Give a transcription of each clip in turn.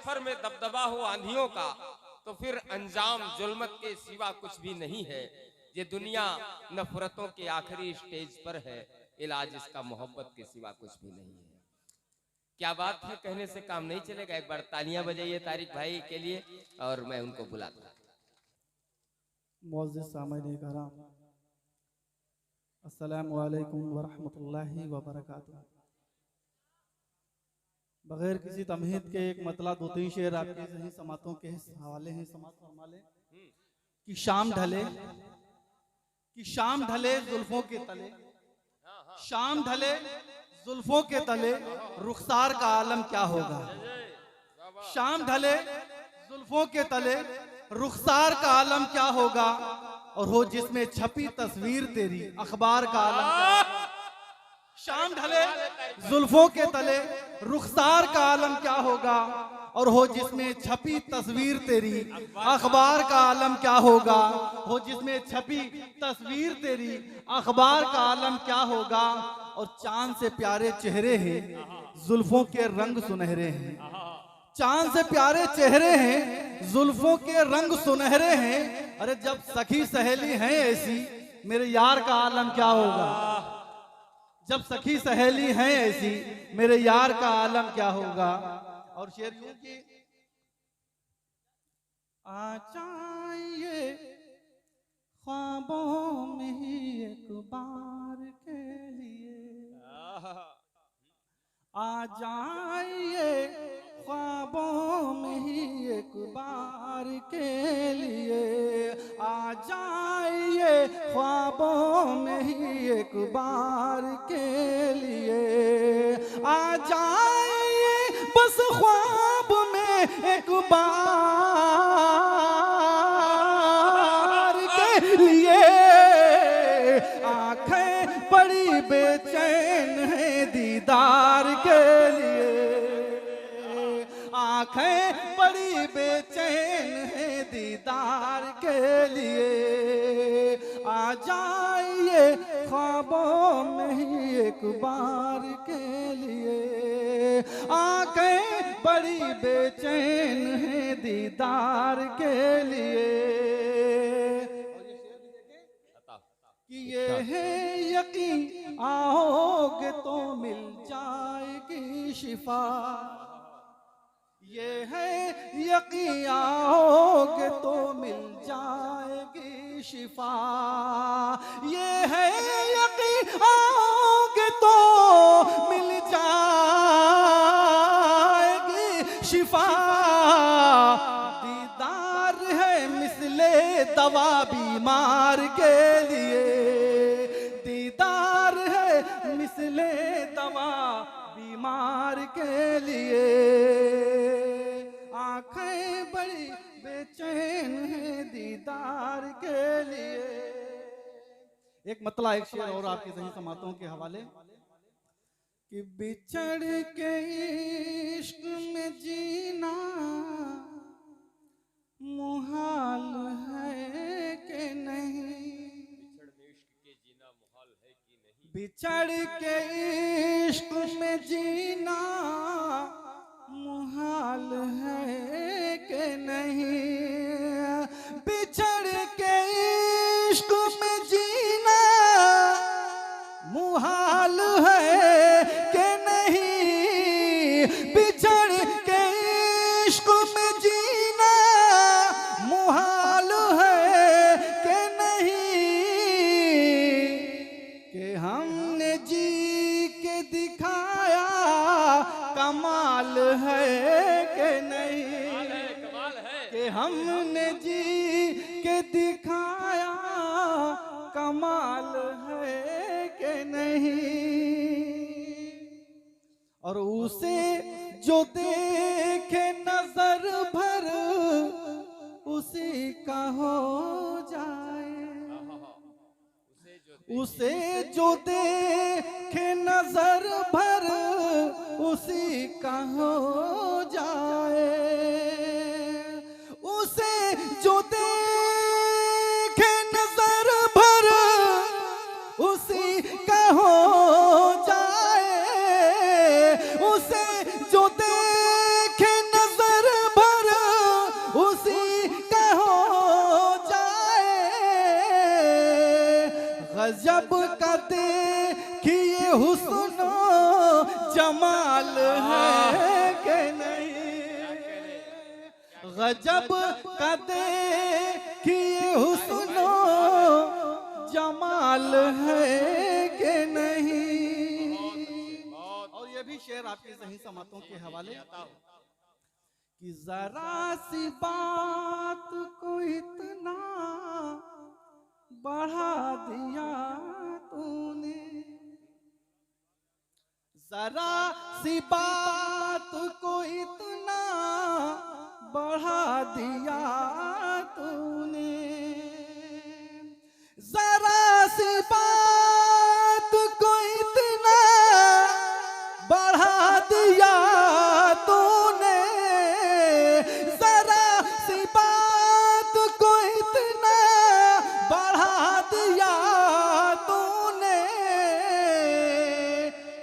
सफर में दबदबा हो आंधियों का, तो फिर अंजाम जुल्मत के सिवा कुछ भी नहीं है। ये दुनिया नफरतों के आखिरी स्टेज पर है, इलाज इसका मोहब्बत के सिवा कुछ भी नहीं है। क्या बात है, कहने से काम नहीं चलेगा। एक बार तालियां बजाइए तारिक भाई के लिए और मैं उनको बुलाता हूं। मुअज़्ज़िज़ सामईन कराम, अस्सलामु अलैकुम व रहमतुल्लाहि व बरकातुहू। बगैर किसी तमहीद के एक मतला दो तीन शेर आपके सही समातों के हवाले हैं। समात फरमा लें कि शाम ढले, कि शाम ढले जुल्फों के तले, शाम ढले जुल्फों के तले, रुखसार का आलम क्या होगा। शाम ढले जुल्फों के तले, रुखसार का आलम क्या होगा। और हो जिसमें छपी तस्वीर तेरी, अखबार का आलम क्या होगा। शाम ढले जुल्फों के तले, रुखसार का आलम क्या होगा। और हो जिसमें छपी तस्वीर तेरी, अखबार का आलम क्या होगा। हो जिसमें छपी तस्वीर तेरी, अखबार का आलम क्या होगा। और चांद से प्यारे चेहरे हैं, जुल्फों के रंग सुनहरे हैं। चांद से प्यारे चेहरे हैं, जुल्फों के रंग सुनहरे हैं। अरे जब सखी सहेली हैं ऐसी, मेरे यार का आलम क्या होगा। जब सखी सहेली हैं ऐसी, मेरे यार का आलम क्या होगा। और शेर यूं कि आ जाइए ख्वाबों में ही एक बार के लिए, आ जाइए ख्वाबों में ही एक बार के लिए, आ जाइए ख्वाबों में ही एक बार के लिए, आ जाइए बस ख्वाब में एक बार के लिए। आंखें बड़ी बेचैन है दीदार के लिए, आंखें बड़ी बेचैन है दीदार के लिए। आ जाइए ख्वाबों में ही एक बार के लिए, आंखें बड़ी बेचैन है दीदार के लिए। कि ये है यकीन आओगे तो मिल जाएगी शिफा, ये है यकीन आओगे तो मिल जाएगी शिफा, ये है यकीन आओगे तो मिल जाएगी शिफा। दीदार है मिसले दवा बीमार के लिए, दीदार है मिसले दवा बीमार के लिए। आंखें बड़ी बेचैन है दीदार के लिए। एक मतला एक शेर और आपके सही समातों के हवाले कि बिछड़ के इश्क में जीना मुहाल है कि नहीं, बिछड़ के इश्क में जीना मुहाल है कि नहीं, बिछड़ के इश्क में जीना मुहाल है कि नहीं, बिछड़ के इश्क में जीना मुहाल है कि नहीं। कि हमने जी के दिखाया कमाल है कि नहीं, कि हमने जी के दिखाया कमाल है कि नहीं। और उसे जो देखे नजर भर उसी का हो जाए, उसे जो देखे नजर भर उसी का हो जाए, उसे जो देखे नजर भर उसी का हो जाए, उसे जो देखे नजर गजब का देखिए हुस्न जमाल है कि नहीं, गजब का देखिए हुस्न जमाल है कि नहीं। और ये भी शेर आपके ज़हीन समातों के हवाले कि जरा सी बात को इतना बढ़ा दिया तूने, जरा सी बात को इतना बढ़ा दिया तूने, जरा सी बात को इतना बढ़ा दिया तूने, जरा सी बात को इतना बढ़ा दिया तूने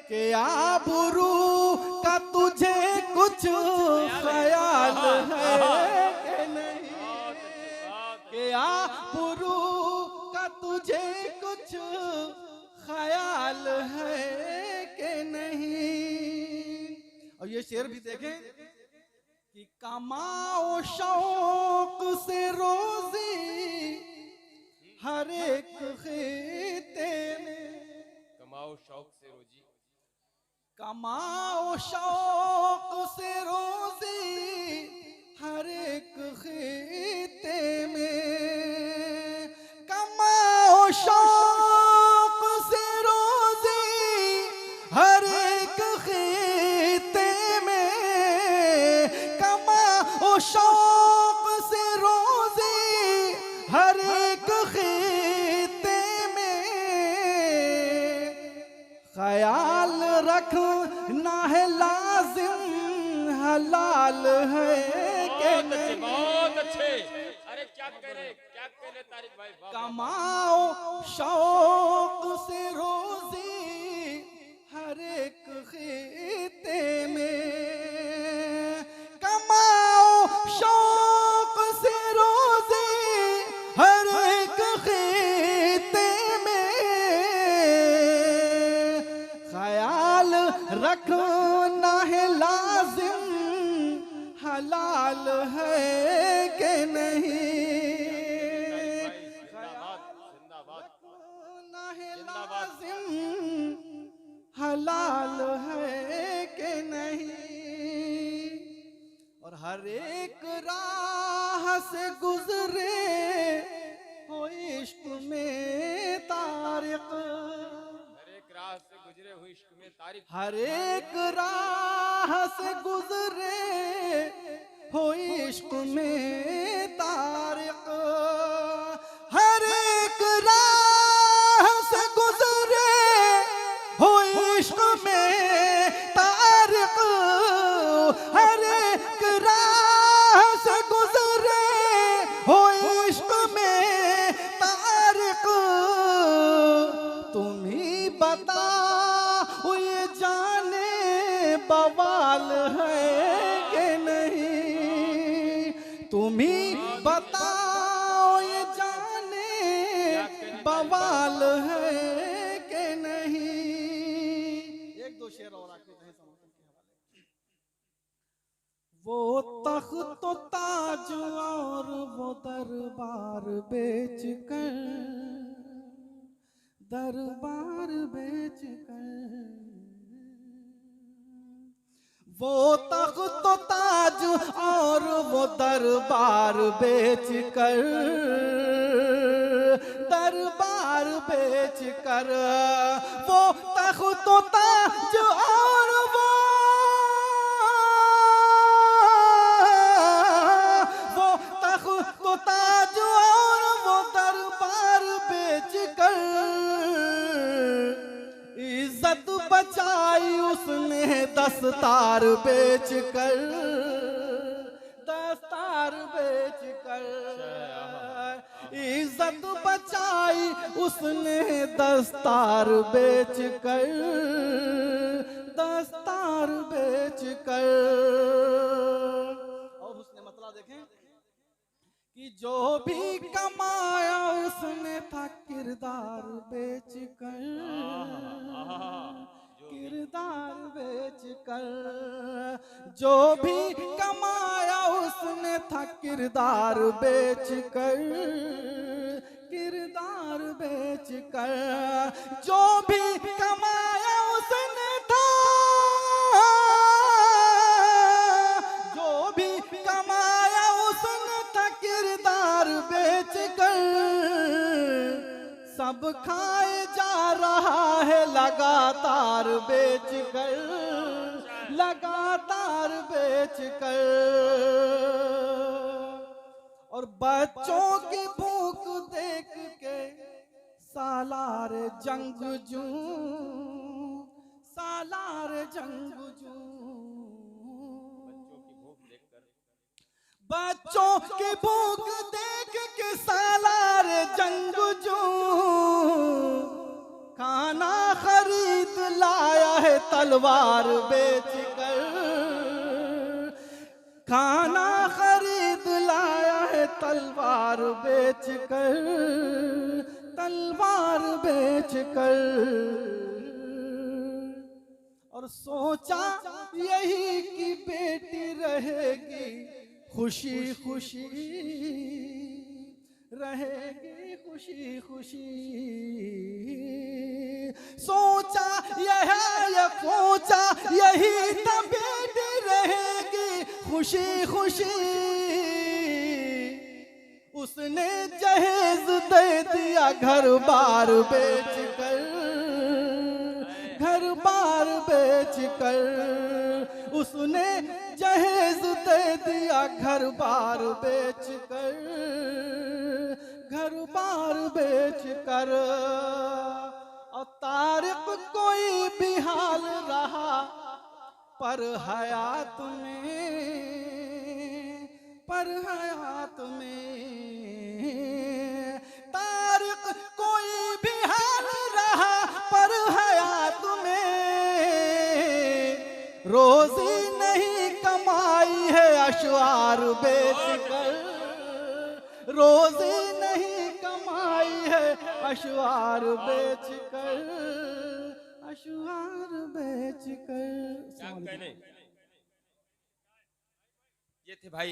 कि आबरू का तुझे कुछ ख्याल है कि नहीं, कि आबरू का तुझे कुछ ख्याल है कि नहीं। और ये शेर भी देखें कि कमाओ शौक से रोजी हर एक खीते में, कमाओ शौक से रोजी, कमाओ शौक से रोजी हर एक खीते में, कमाओ शौक से रोजी हर एक खीते में, कमाओ शौक से रोजी हर एक खीते में, ख्याल रखना है लाजिम हलाल है कि नहीं। बहुत अच्छे, अरे क्या करे तारिक भाई, कमाओ शौक से रोजी हर एक खीते में, कमाओ शौक से रोजी हर एक खीते में, ख्याल रखना है लाजिम हलाल है कि नहीं, हलाल है कि नहीं। और हर एक राह से गुजरे हो इश्क में तारिक, हर एक राह से गुजरे हुए इश्क में तारिक, हर एक राह से गुजरे हो इश्क में तारिक, हर एक राह से गुजरे हो इश्क में तारिक, हर एक राह से गुजरे हो इश्क में तारिक, तुम ही बताओ ये जाने बवाल है कि नहीं, तुम ही बताओ ये जाने बवाल है कि नहीं। एक दो शेर और आके कहें समापन के हवाले। वो तख्त तो ताज और वो दरबार बेच कर, दरबार बेच कर, वो तख्त तो ताज और वो दरबार बेच कर, दरबार बेच कर, वो तख्त तो ताज और वो तख्त तो ताज और वो दरबार बेच कर, इज्जत बचाई उसने दस्तार बेच कर, दस्तार बेच कर, इज्जत बचाई उसने दस्तार बेच कर, दस्तार बेच कर। और उसने मतलब देखें कि जो भी कमाया उसने था किरदार बेच कर, किरदार बेच कर, जो भी कमाया उसने था किरदार बेच कर, किरदार बेच कर, जो भी कमाया उसने था, जो भी कमाया उसने था किरदार बेच कर, सब खाए जा रहा है लगातार बेच कर, लगातार बेच कर। और बच्चों की भूख देख के सालार जंगजू, सालार जंगजू, बच्चों की भूख देख के सालार जंगजू खाना खरीद लाया है तलवार बेच कर, खाना खरीद लाया है तलवार बेच कर, तलवार बेच कर। और सोचा यही कि बेटी रहेगी खुशी खुशी, रहेगी खुशी खुशी, सोचा यही तो बेटी रहेगी खुशी खुशी, उसने जहेज दे दिया घर बार बेच कर, घर बार बेच कर, उसने जहेज दे दिया घर बार बेच कर, घर बार बेच कर। और तारिक कोई भी हाल रहा पर हयात में, पर हयात में, तारिक कोई भी हाल रहा पर हयात में, रोजी नहीं कमाई है अशवार बेच कर, रोजी नहीं कमाई है अशवार बेच कर, अशवार बेच कर। ये थे भाई